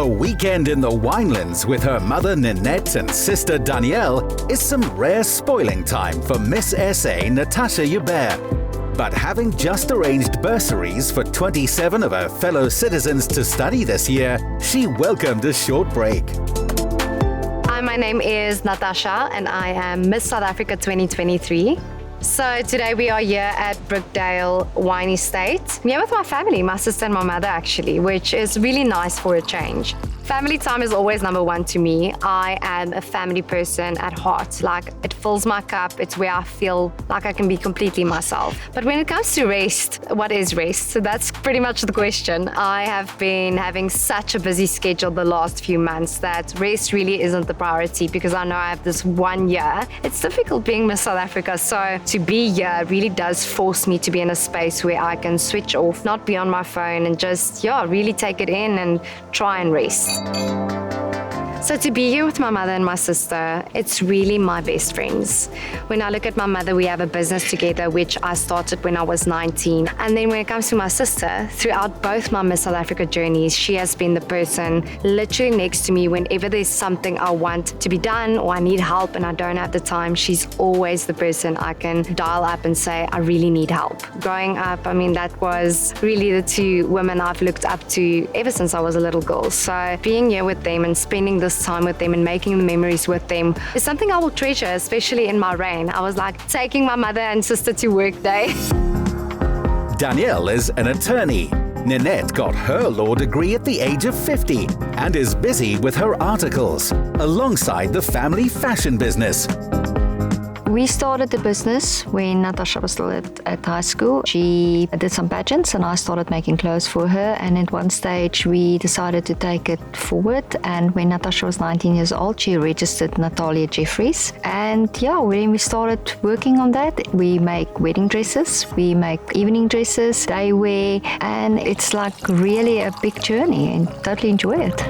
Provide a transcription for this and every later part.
A weekend in the winelands with her mother Ninette and sister Danielle is some rare spoiling time for Miss SA Natasha Joubert. But having just arranged bursaries for 27 of her fellow citizens to study this year, she welcomed a short break. Hi, my name is Natasha and I am Miss South Africa 2023. So today we are here at Brookdale Wine Estate. I'm here with my family, my sister and my mother actually, which is really nice for a change. Family time is always number one to me. I am a family person at heart. Like, it fills my cup. It's where I feel like I can be completely myself. But when it comes to rest, what is rest? So that's pretty much the question. I have been having such a busy schedule the last few months that rest really isn't the priority because I know I have this 1 year. It's difficult being Miss South Africa, so to be here really does force me to be in a space where I can switch off, not be on my phone and just, really take it in and try and rest. So to be here with my mother and my sister, it's really my best friends. When I look at my mother, we have a business together, which I started when I was 19. And then when it comes to my sister, throughout both my Miss South Africa journeys, she has been the person literally next to me whenever there's something I want to be done or I need help and I don't have the time. She's always the person I can dial up and say, I really need help. Growing up, that was really the two women I've looked up to ever since I was a little girl. So being here with them and spending this time with them and making the memories with them is something I will treasure, especially in my reign. I was like taking my mother and sister to work day. Danielle is an attorney. Ninette got her law degree at the age of 50 and is busy with her articles alongside the family fashion business. We started the business when Natasha was still at high school. She did some pageants and I started making clothes for her, and at one stage we decided to take it forward, and when Natasha was 19 years old she registered Natalia Jeffries, and when we started working on that, we make wedding dresses, we make evening dresses, day wear, and it's like really a big journey and totally enjoy it.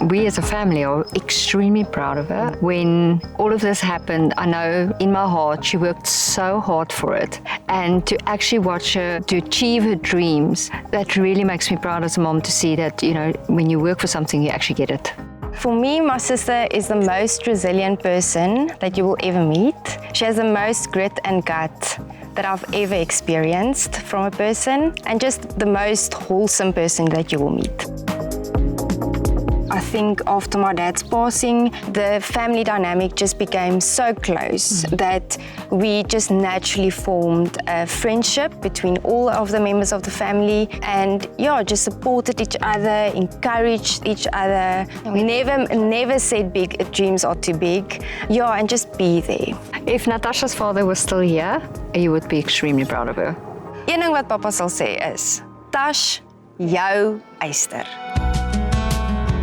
We as a family are extremely proud of her. When all of this happened, I know in my heart she worked so hard for it. And to actually watch her to achieve her dreams, that really makes me proud as a mom to see that, when you work for something, you actually get it. For me, my sister is the most resilient person that you will ever meet. She has the most grit and gut that I've ever experienced from a person, and just the most wholesome person that you will meet. I think after my dad's passing, the family dynamic just became so close that we just naturally formed a friendship between all of the members of the family, and just supported each other, encouraged each other. We never said big dreams are too big, and just be there. If Natasha's father was still here, you would be extremely proud of her. Een ding wat papa sal sê is, Tash, jou eyster.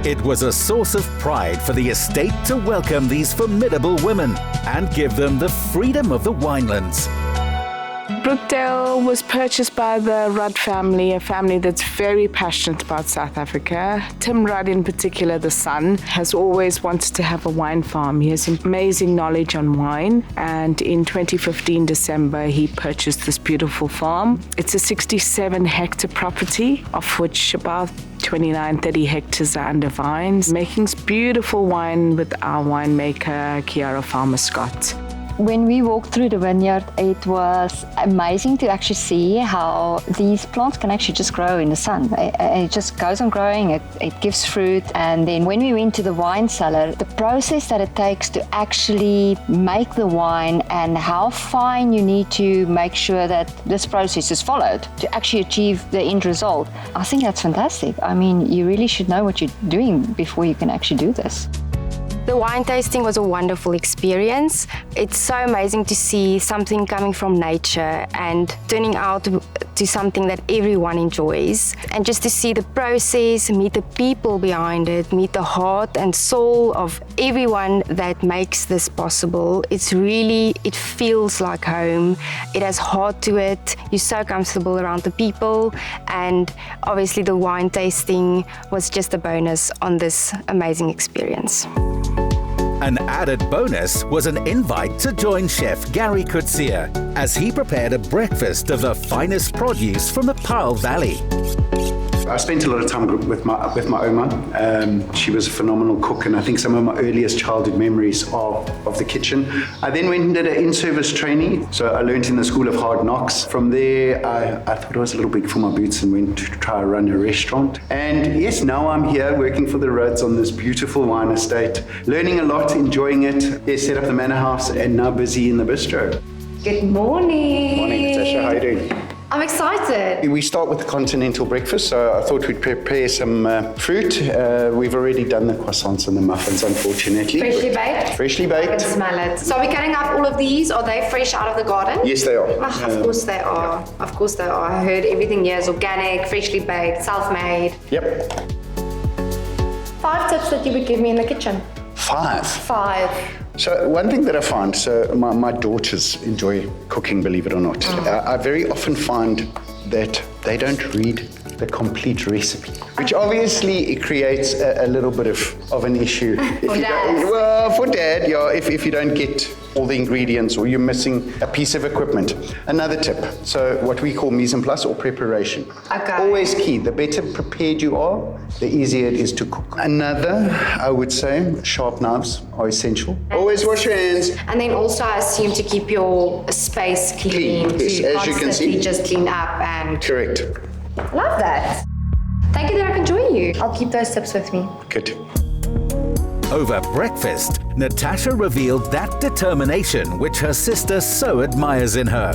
It was a source of pride for the estate to welcome these formidable women and give them the freedom of the winelands. Brookdale was purchased by the Rudd family, a family that's very passionate about South Africa. Tim Rudd in particular, the son, has always wanted to have a wine farm. He has amazing knowledge on wine, and in 2015 December he purchased this beautiful farm. It's a 67-hectare property, of which about 29-30 hectares are under vines, making beautiful wine with our winemaker Kiara Farmer Scott. When we walked through the vineyard, it was amazing to actually see how these plants can actually just grow in the sun. It just goes on growing, it gives fruit. And then when we went to the wine cellar, the process that it takes to actually make the wine and how fine you need to make sure that this process is followed to actually achieve the end result, I think that's fantastic. You really should know what you're doing before you can actually do this. The wine tasting was a wonderful experience. It's so amazing to see something coming from nature and turning out to something that everyone enjoys. And just to see the process, meet the people behind it, meet the heart and soul of everyone that makes this possible. It feels like home. It has heart to it. You're so comfortable around the people. And obviously the wine tasting was just a bonus on this amazing experience. An added bonus was an invite to join Chef Gary Coetzee as he prepared a breakfast of the finest produce from the Pearl Valley. I spent a lot of time with my Oma. She was a phenomenal cook, and I think some of my earliest childhood memories of the kitchen. I then went and did an in-service training, so I learned in the School of Hard Knocks. From there, I thought I was a little big for my boots and went to try to run a restaurant. And yes, now I'm here working for the Rhodes on this beautiful wine estate, learning a lot, enjoying it. Yes, set up the manor house, and now busy in the bistro. Good morning. Morning, Natasha. How are you doing? I'm excited. We start with the continental breakfast, so I thought we'd prepare some fruit. We've already done the croissants and the muffins, unfortunately. Freshly baked? Freshly baked. I can smell it. So are we cutting up all of these? Are they fresh out of the garden? Yes, they are. Of course they are. Of course they are. I heard everything here is organic, freshly baked, self-made. Yep. 5 tips that you would give me in the kitchen. 5. 5. So one thing that I find, so my daughters enjoy cooking, believe it or not. I very often find that they don't read the complete recipe, which obviously it creates a little bit of an issue. For Dad. Well, for Dad, yeah, if you don't get all the ingredients or you're missing a piece of equipment. Another tip, so what we call mise en place or preparation. Okay. Always key, the better prepared you are, the easier it is to cook. Another, I would say, sharp knives are essential. Always wash your hands. And then also I assume to keep your space clean. Yes, to as you can see. just clean up and... Correct. Love that. Thank you that I can join you. I'll keep those tips with me. Good. Over breakfast, Natasha revealed that determination which her sister so admires in her,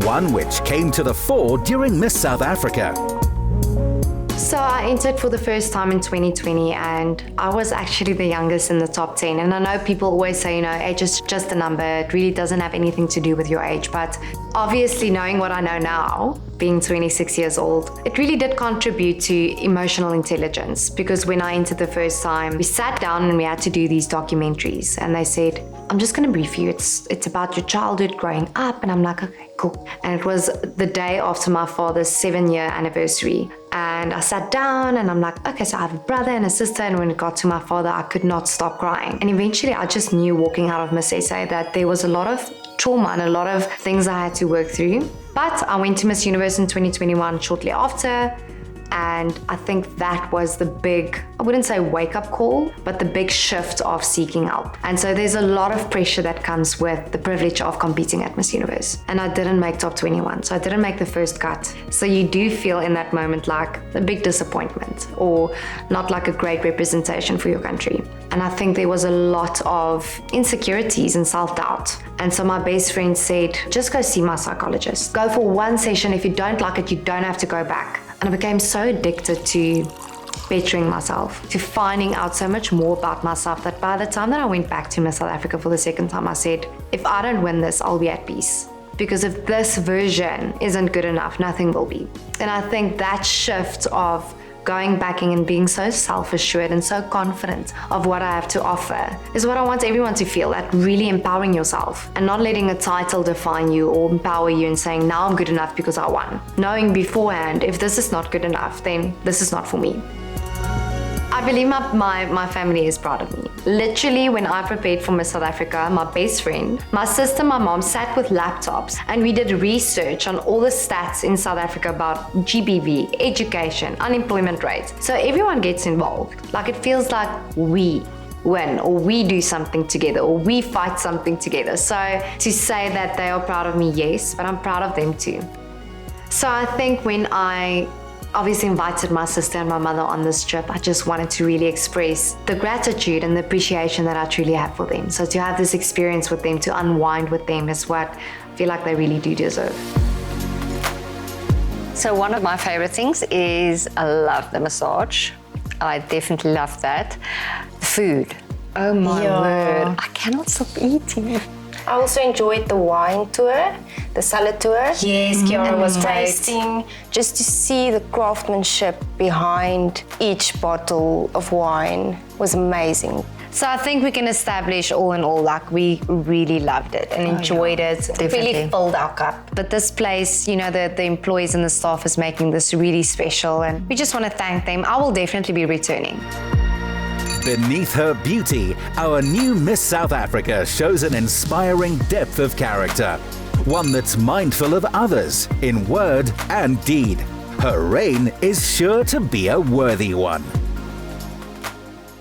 one which came to the fore during Miss South Africa. So I entered for the first time in 2020 and I was actually the youngest in the top 10. And I know people always say, age is just a number. It really doesn't have anything to do with your age. But obviously knowing what I know now, being 26 years old, it really did contribute to emotional intelligence, because when I entered the first time, we sat down and we had to do these documentaries and they said, I'm just going to brief you. It's about your childhood growing up. And I'm like, okay, cool. And it was the day after my father's 7-year anniversary. And I sat down and I'm like, okay, so I have a brother and a sister. And when it got to my father, I could not stop crying. And eventually I just knew walking out of Miss SA that there was a lot of trauma and a lot of things I had to work through. But I went to Miss Universe in 2021 shortly after. And I think that was the big, I wouldn't say wake-up call, but the big shift of seeking help. And so there's a lot of pressure that comes with the privilege of competing at Miss Universe. And I didn't make top 21, so I didn't make the first cut. So you do feel in that moment like a big disappointment or not like a great representation for your country. And I think there was a lot of insecurities and self-doubt. And so my best friend said, just go see my psychologist. Go for one session. If you don't like it, you don't have to go back. And I became so addicted to bettering myself, to finding out so much more about myself, that by the time that I went back to Miss South Africa for the second time, I said, if I don't win this, I'll be at peace. Because if this version isn't good enough, nothing will be. And I think that shift of going back and being so self-assured and so confident of what I have to offer is what I want everyone to feel, that really empowering yourself and not letting a title define you or empower you and saying, now I'm good enough because I won. Knowing beforehand, if this is not good enough, then this is not for me. I believe my family is proud of me. Literally, when I prepared for Miss South Africa, my best friend, my sister, my mom sat with laptops and we did research on all the stats in South Africa about GBV, education, unemployment rates. So everyone gets involved. Like it feels like we win or we do something together or we fight something together. So to say that they are proud of me, yes, but I'm proud of them too. So I think when I obviously invited my sister and my mother on this trip, I just wanted to really express the gratitude and the appreciation that I truly have for them. So to have this experience with them, to unwind with them is what I feel like they really do deserve. So one of my favorite things is I love the massage. I definitely love that. The food. Oh my word. I cannot stop eating. I also enjoyed the wine tour, the salad tour. Yes, Kiara was great. Tasting, just to see the craftsmanship behind each bottle of wine was amazing. So I think we can establish all in all, like we really loved it and enjoyed it. It really filled our cup. But this place, the employees and the staff is making this really special and we just want to thank them. I will definitely be returning. Beneath her beauty, our new Miss South Africa shows an inspiring depth of character, one that's mindful of others in word and deed. Her reign is sure to be a worthy one.